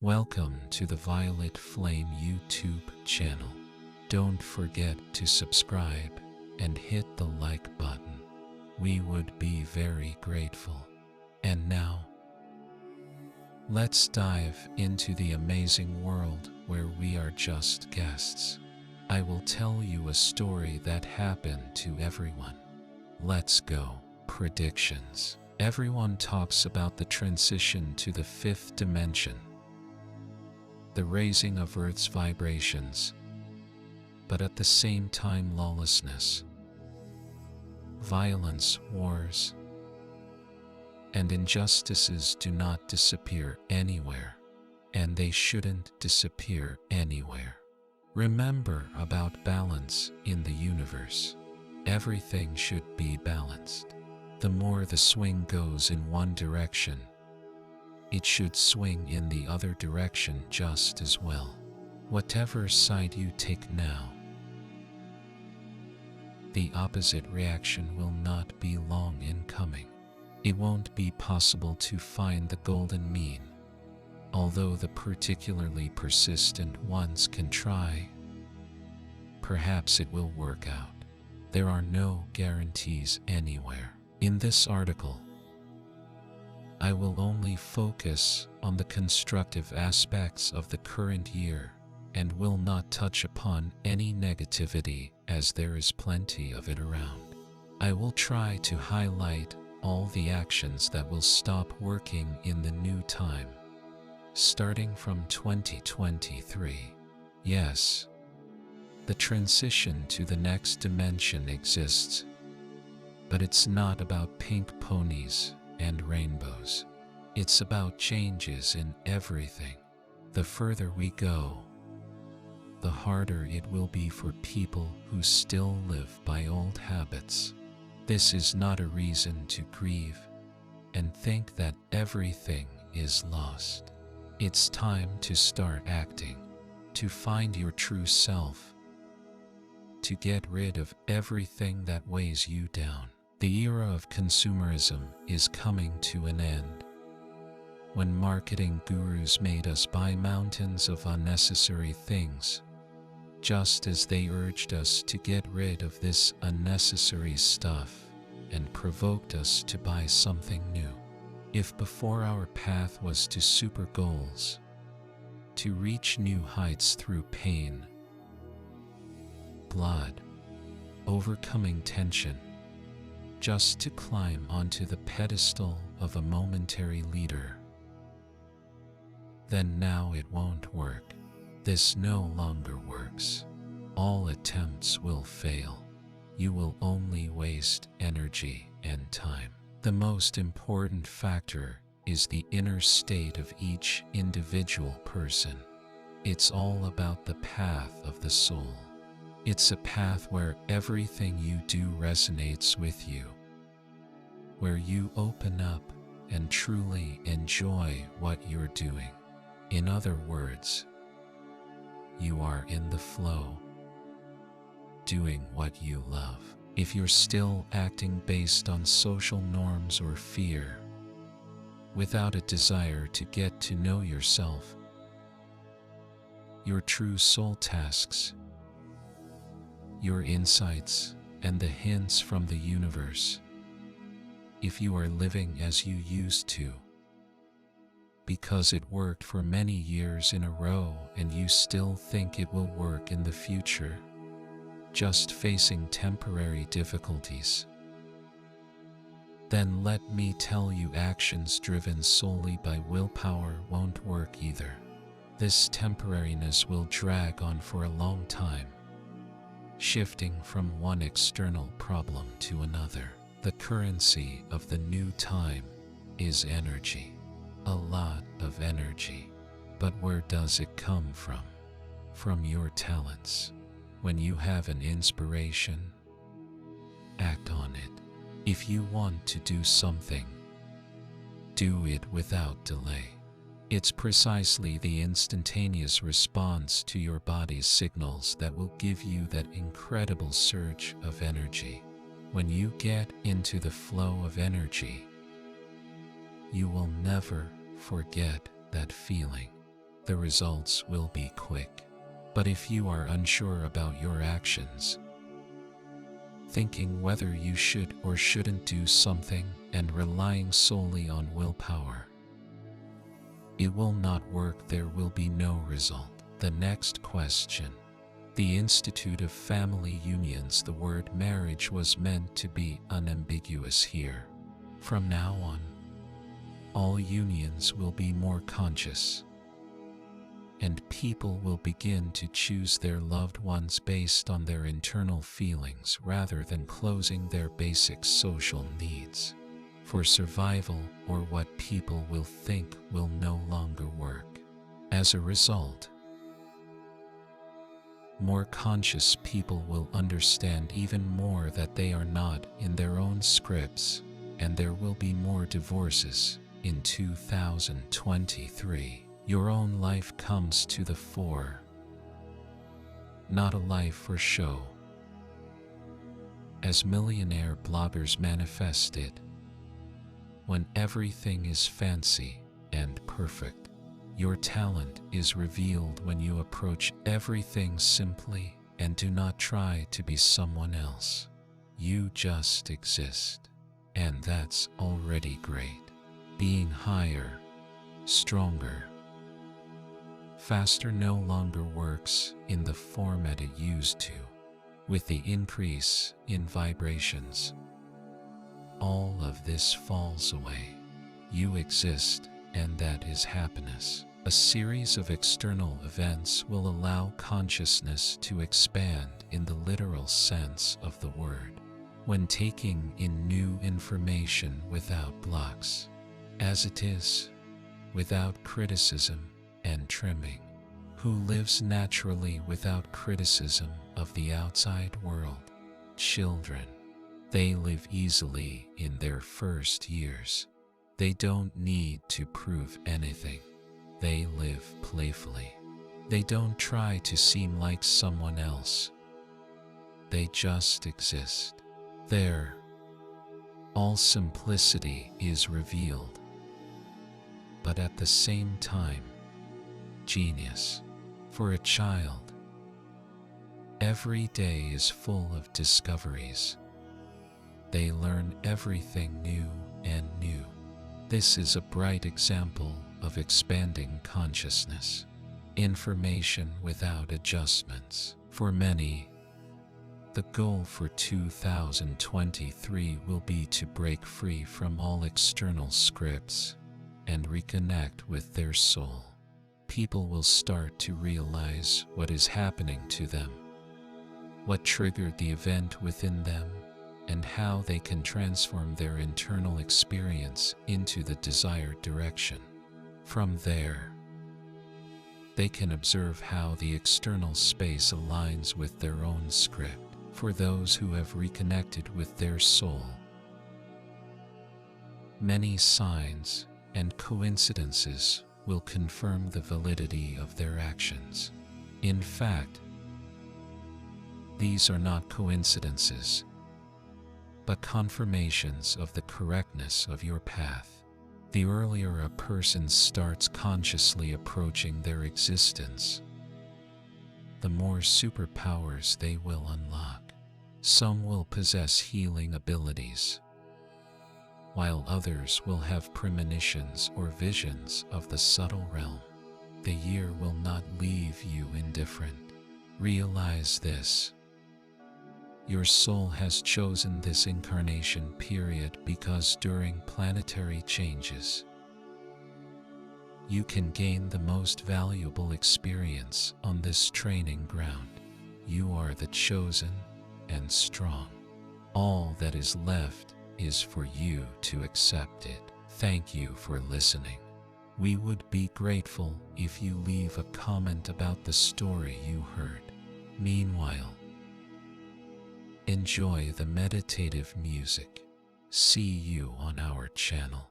Welcome to the Violet Flame YouTube channel. Don't forget to subscribe and hit the like button. We would be very grateful. And now, let's dive into the amazing world where we are just guests. I will tell you a story that happened to everyone. Let's go. Predictions. Everyone talks about the transition to the fifth dimension, the raising of Earth's vibrations, but at the same time lawlessness, violence, wars, and injustices do not disappear anywhere, and they shouldn't disappear anywhere. Remember about balance in the universe. Everything should be balanced. The more the swing goes in one direction, it should swing in the other direction just as well. Whatever side you take now, the opposite reaction will not be long in coming. It won't be possible to find the golden mean, although the particularly persistent ones can try. Perhaps it will work out. There are no guarantees anywhere. In this article, I will only focus on the constructive aspects of the current year and will not touch upon any negativity, as there is plenty of it around. I will try to highlight all the actions that will stop working in the new time, starting from 2023. Yes, the transition to the next dimension exists, but it's not about pink ponies and rainbows. It's about changes in everything. The further we go, the harder it will be for people who still live by old habits. This is not a reason to grieve and think that everything is lost. It's time to start acting, to find your true self, to get rid of everything that weighs you down. The era of consumerism is coming to an end. When marketing gurus made us buy mountains of unnecessary things, just as they urged us to get rid of this unnecessary stuff and provoked us to buy something new. If before our path was to super goals, to reach new heights through pain, blood, overcoming tension, just to climb onto the pedestal of a momentary leader, then now it won't work. This no longer works. All attempts will fail. You will only waste energy and time. The most important factor is the inner state of each individual person. It's all about the path of the soul. It's a path where everything you do resonates with you, where you open up and truly enjoy what you're doing. In other words, you are in the flow, doing what you love. If you're still acting based on social norms or fear, without a desire to get to know yourself, your true soul tasks, your insights, and the hints from the universe, if you are living as you used to, because it worked for many years in a row and you still think it will work in the future, just facing temporary difficulties, then let me tell you, actions driven solely by willpower won't work either. This temporariness will drag on for a long time, shifting from one external problem to another. The currency of the new time is energy. A lot of energy. But where does it come from? From your talents. When you have an inspiration, act on it. If you want to do something, do it without delay. It's precisely the instantaneous response to your body's signals that will give you that incredible surge of energy. When you get into the flow of energy, you will never forget that feeling. the results will be quick. But if you are unsure about your actions, thinking whether you should or shouldn't do something and relying solely on willpower, it will not work. There will be no result. The next question. The Institute of Family Unions. The word marriage was meant to be unambiguous here. From now on, all unions will be more conscious, and people will begin to choose their loved ones based on their internal feelings rather than closing their basic social needs for survival, or what people will think will no longer work. As a result, more conscious people will understand even more that they are not in their own scripts, and there will be more divorces. In 2023, your own life comes to the fore, not a life for show. As millionaire bloggers manifest it, when everything is fancy and perfect, your talent is revealed when you approach everything simply and do not try to be someone else. You just exist, and that's already great. Being higher, stronger, faster no longer works in the format it used to. With the increase in vibrations, all of this falls away. You exist, and that is happiness. A series of external events will allow consciousness to expand in the literal sense of the word, when taking in new information without blocks, as it is, without criticism and trimming. Who lives naturally without criticism of the outside world? Children. They live easily in their first years. They don't need to prove anything. They live playfully. They don't try to seem like someone else. They just exist. There, all simplicity is revealed, but at the same time, genius. For a child, every day is full of discoveries. They learn everything new and new. This is a bright example of expanding consciousness. Information without adjustments. For many, the goal for 2023 will be to break free from all external scripts and reconnect with their soul. People will start to realize what is happening to them, what triggered the event within them, and how they can transform their internal experience into the desired direction. From there, they can observe how the external space aligns with their own script. For those who have reconnected with their soul, many signs and coincidences will confirm the validity of their actions. In fact, these are not coincidences, but confirmations of the correctness of your path. The earlier a person starts consciously approaching their existence, the more superpowers they will unlock. Some will possess healing abilities, while others will have premonitions or visions of the subtle realm. The year will not leave you indifferent. Realize this. Your soul has chosen this incarnation period because during planetary changes, you can gain the most valuable experience on this training ground. You are the chosen and strong. All that is left is for you to accept it. Thank you for listening. We would be grateful if you leave a comment about the story you heard. Meanwhile, enjoy the meditative music. See you on our channel.